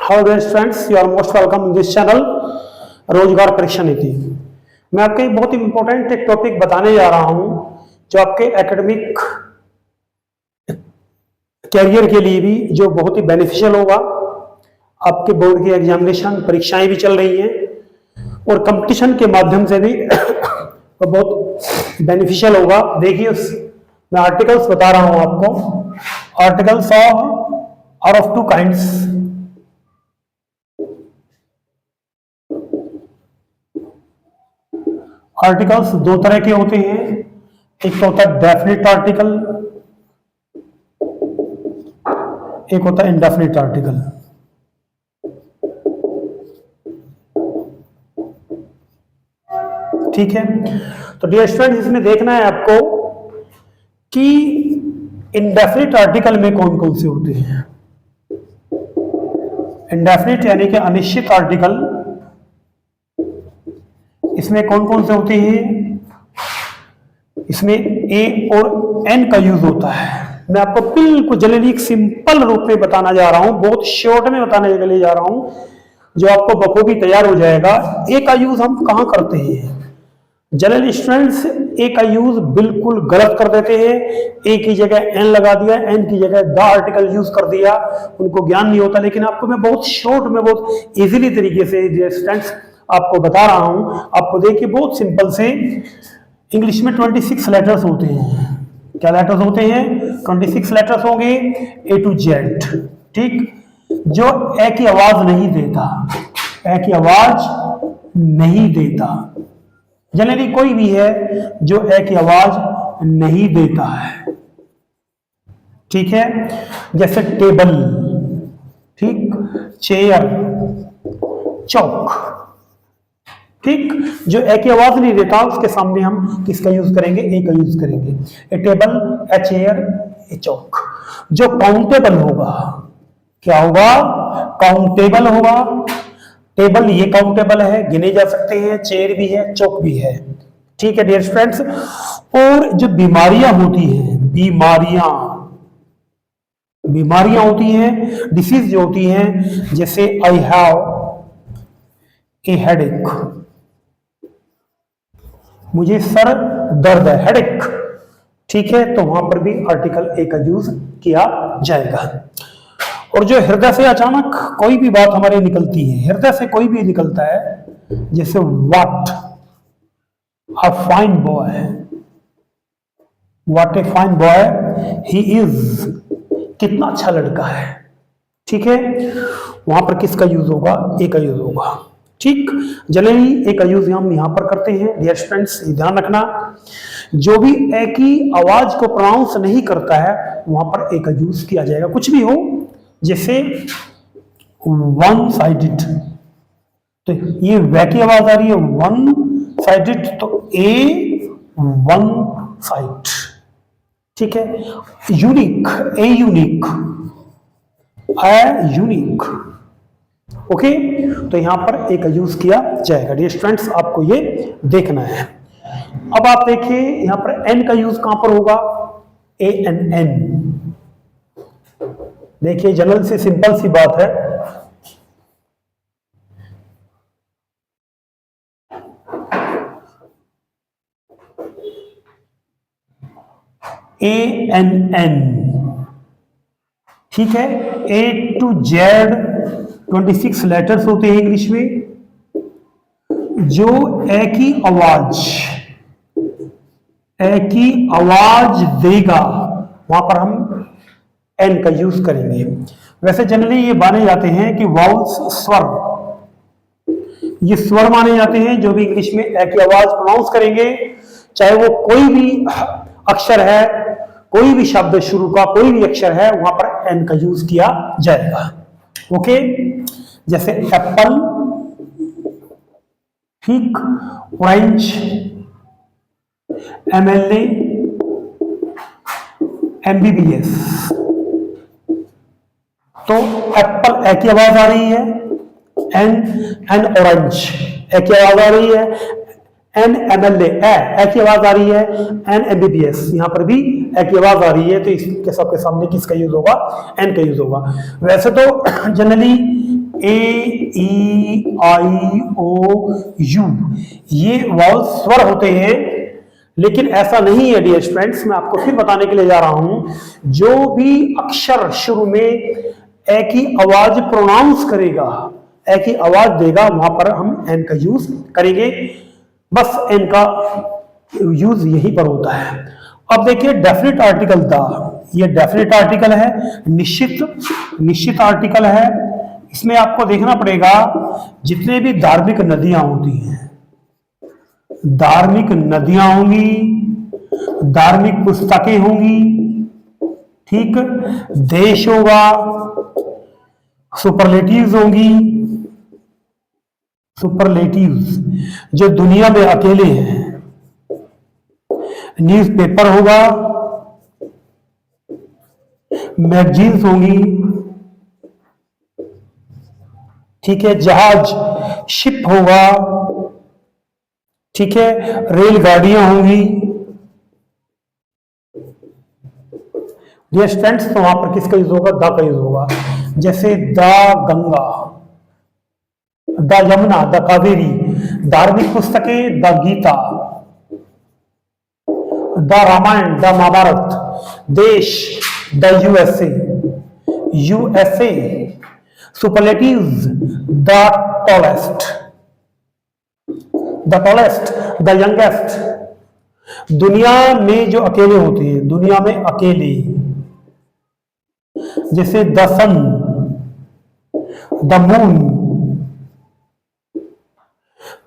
Hello dear students, you are most welcome in this channel Rozgar Pariksha नीति। मैं आपको एक बहुत इंपॉर्टेंट एक टॉपिक बताने जा रहा हूं जो आपके एकेडमिक कैरियर के लिए भी जो बहुत ही बेनिफिशियल होगा। आपके बोर्ड की एग्जामिनेशन परीक्षाएं भी चल रही हैं और कंपटीशन के माध्यम से भी वो बहुत बेनिफिशियल होगा। देखिए मैं आर्टिकल्स बता रहा हूं आपको। Articles are of two kinds. Articles दो तरह के होते हैं। एक तो होता है डेफिनेट आर्टिकल, एक होता है इंडेफिनेट आर्टिकल। ठीक है, तो डियर स्टूडेंट्स इसमें देखना है आपको कि इंडेफिनेट आर्टिकल में कौन कौन से होते हैं। इंडेफिनेट यानी कि अनिश्चित आर्टिकल, इसमें कौन कौन से होते हैं। इसमें ए और एन का यूज होता है। मैं आपको बिल्कुल जनरली एक सिंपल रूप में बताना जा रहा हूं, बहुत शॉर्ट में बताने के लिए जा रहा हूं, जो आपको बखूबी तैयार हो जाएगा। ए का यूज हम कहां करते हैं। जनरल स्टूडेंट्स ए का यूज बिल्कुल गलत कर देते हैं। ए की जगह एन लगा दिया, एन की जगह द आर्टिकल यूज कर दिया, उनको ज्ञान नहीं होता। लेकिन आपको मैं बहुत शॉर्ट में बहुत इजीली तरीके से स्टूडेंट्स आपको बता रहा हूं। आपको देखिए बहुत सिंपल से, इंग्लिश में 26 लेटर्स होते हैं। क्या लेटर्स होते हैं? 26 लेटर्स होंगे ए टू जेड। ठीक, जो ए की आवाज नहीं देता, ए की आवाज नहीं देता। जनरली कोई भी है जो ए की आवाज नहीं देता है। ठीक है, जैसे टेबल, ठीक, चेयर, चौक। ठीक, जो ए की आवाज नहीं देता उसके सामने हम किसका यूज करेंगे? ए का यूज करेंगे। ए टेबल, ए चेयर, ए चौक। जो काउंटेबल होगा, क्या होगा? काउंटेबल होगा। टेबल ये काउंटेबल है, गिने जा सकते हैं, चेयर भी है, चौक भी है। ठीक है डियर फ्रेंड्स। और जो बीमारियां होती हैं, बीमारियां होती हैं, डिसीज जो होती हैं, जैसे आई हैव ए हेडेक, मुझे सर दर्द है, हेडेक। ठीक है, तो वहां पर भी आर्टिकल ए का यूज किया जाएगा। और जो हृदय से अचानक कोई भी बात हमारे निकलती है, हृदय से कोई भी निकलता है, जैसे what a fine boy, what a fine boy he is, कितना अच्छा लड़का है। ठीक है, वहां पर किसका यूज होगा? ए का यूज होगा। ठीक, जनरली ए का यूज हम यहां पर करते हैं। डियर स्टूडेंट्स ध्यान रखना, जो भी ए की आवाज को प्रोनाउंस नहीं करता है वहां पर ए का यूज किया जाएगा। कुछ भी हो, जैसे वन साइडेड, तो ये वे की आवाज आ रही है वन साइडेड, तो ए वन साइड। ठीक है, unique, a unique, a unique. Okay, तो यहां पर ए का यूज किया जाएगा। डियर स्टूडेंट्स आपको ये देखना है। अब आप देखिए यहां पर एन का यूज कहां पर होगा? A N N. देखिए जनरल से सिंपल सी बात है, ए एन एन। ठीक है, ए टू जेड 26 लेटर्स होते हैं इंग्लिश में। जो ए की आवाज देगा वहां पर हम एन का यूज करेंगे। वैसे जनरली ये माने जाते हैं कि वाउल्स स्वर, ये स्वर माने जाते हैं जो भी इंग्लिश में ए की आवाज प्रोनाउंस करेंगे, चाहे वो कोई भी अक्षर है, कोई भी शब्द शुरू का कोई भी अक्षर है, वहां पर एन का यूज किया जाएगा। ओके, जैसे एप्पल, ठीक, ऑरेंज, एमएलए, एमबीबीएस। तो एप्पल ए की आवाज आ रही है, एन ऑरेंज ए की आवाज आ रही है, एन एमएलए ए की आवाज आ रही है, एन एमबीबीएस यहां पर भी ए की आवाज आ रही है, तो इसके सबके सामने किसका यूज होगा? एन का यूज होगा। वैसे तो generally A E I O U, ये वॉवल स्वर होते हैं। लेकिन ऐसा नहीं है डियर स्टूडेंट्स, मैं आपको फिर बताने के लिए जा रहा हूं, जो भी अक्षर शुरू में ए की आवाज प्रोनाउंस करेगा, ए की आवाज देगा, वहां पर हम एन का यूज करेंगे। बस एन का यूज यहीं पर होता है। अब देखिए डेफिनेट आर्टिकल द, ये डेफिनेट आर्टिकल है, निश्चित आर्टिकल है। इसमें आपको देखना पड़ेगा जितने भी धार्मिक नदियां होती हैं, धार्मिक नदियां होंगी, धार्मिक पुस्तकें होंगी, ठीक, देश होगा, सुपरलेटिव्स होंगी, सुपरलेटिव्स जो दुनिया में अकेले हैं, न्यूज़पेपर होगा, मैगजीन्स होंगी, ठीक है, जहाज शिप होगा, ठीक है, रेलगाड़ियां होंगी। डियर स्टूडेंट्स, तो वहां पर किसका यूज होगा? द का यूज होगा। जैसे the Ganga, the Yamuna, the Kaveri, धार्मिक पुस्तकें the Gita, the Ramayan, the Mahabharat, देश the USA, superlatives the tallest, the youngest. दुनिया में जो अकेले होते हैं, दुनिया में अकेले, जैसे the sun, the moon.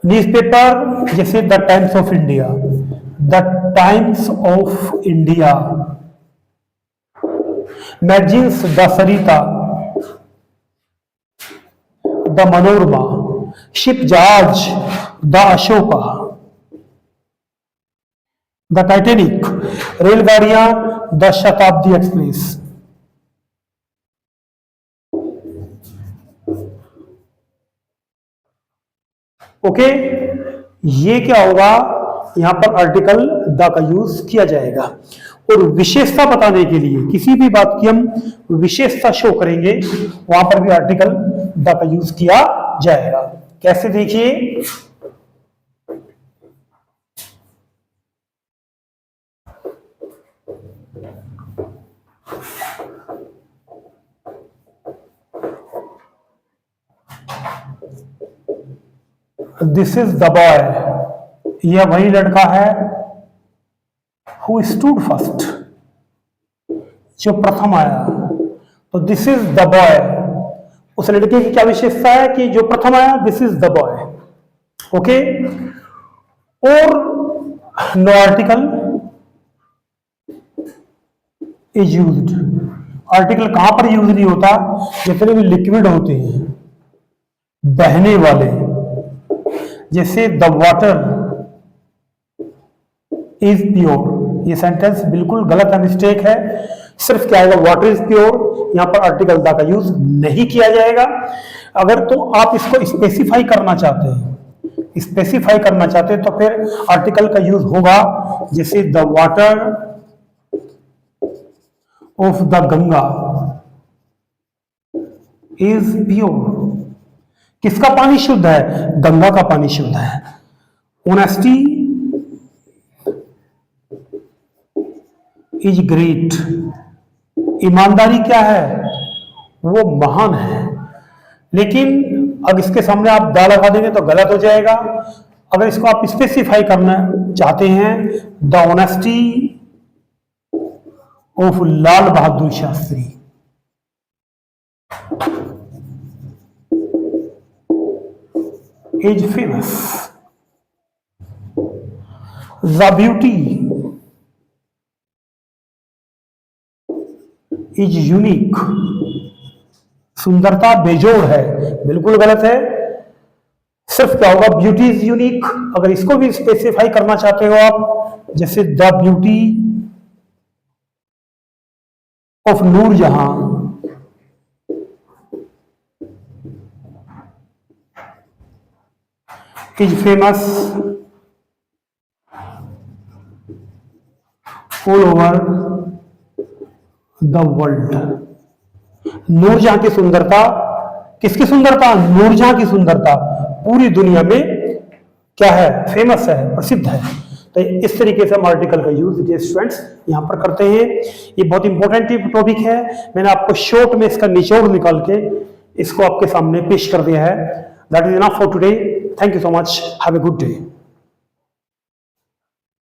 Newspaper जैसे the Times of India, the Times of India. Magazines the Sarita, the Manorama. Ship जहाज द अशोका, द टाइटेनिक। रेलगाड़ियां द शताब्दी एक्सप्रेस। ओके, ये क्या होगा? यहां पर आर्टिकल द का यूज किया जाएगा। और विशेषता बताने के लिए, किसी भी बात की हम विशेषता शो करेंगे, वहां पर भी आर्टिकल द का यूज किया जाएगा। कैसे? देखिए, दिस इज द बॉय, यह वही लड़का है, हु स्टूड फर्स्ट, जो प्रथम आया। तो दिस इज द बॉय, उस लड़के की क्या विशेषता है कि जो प्रथम आया, this is the boy. Okay, और no article is used. Article कहां पर यूज नहीं होता? जितने भी लिक्विड होते हैं, बहने वाले, जैसे द वाटर इज प्योर। ये सेंटेंस बिल्कुल गलत है, मिस्टेक है। सिर्फ क्या आएगा? Water is pure. यहां पर आर्टिकल द का यूज नहीं किया जाएगा। अगर तो आप इसको स्पेसिफाई करना चाहते हैं, तो फिर आर्टिकल का यूज होगा, जैसे the water of the Ganga is pure. किसका पानी शुद्ध है? गंगा का पानी शुद्ध है। Honesty is great. ईमानदारी क्या है? वो महान है। लेकिन अब इसके सामने आप दा लगा देंगे तो गलत हो जाएगा। अगर इसको आप स्पेसिफाई करना चाहते हैं, the honesty of Lal Bahadur Shastri is famous. The beauty is unique. सुंदरता बेजोड़ है, बिल्कुल गलत है। सिर्फ क्या होगा? Beauty is unique. अगर इसको भी स्पेसिफाई करना चाहते हो आप, जैसे the beauty of Noorjahan is famous all over the world. Noorjahan की सुंदरता किसकी सुंदरता? नूरजहां की सुंदरता पूरी दुनिया में क्या है? फेमस है, प्रसिद्ध है। तो इस तरीके से हम आर्टिकल का यूज स्टूडेंट्स यहाँ पर करते हैं। ये बहुत इंपॉर्टेंट टॉपिक है, मैंने आपको शॉर्ट में इसका निचोड़ निकाल के इसको आपके सामने पेश कर दिया है। That is enough for today. Thank you so much, have a good day.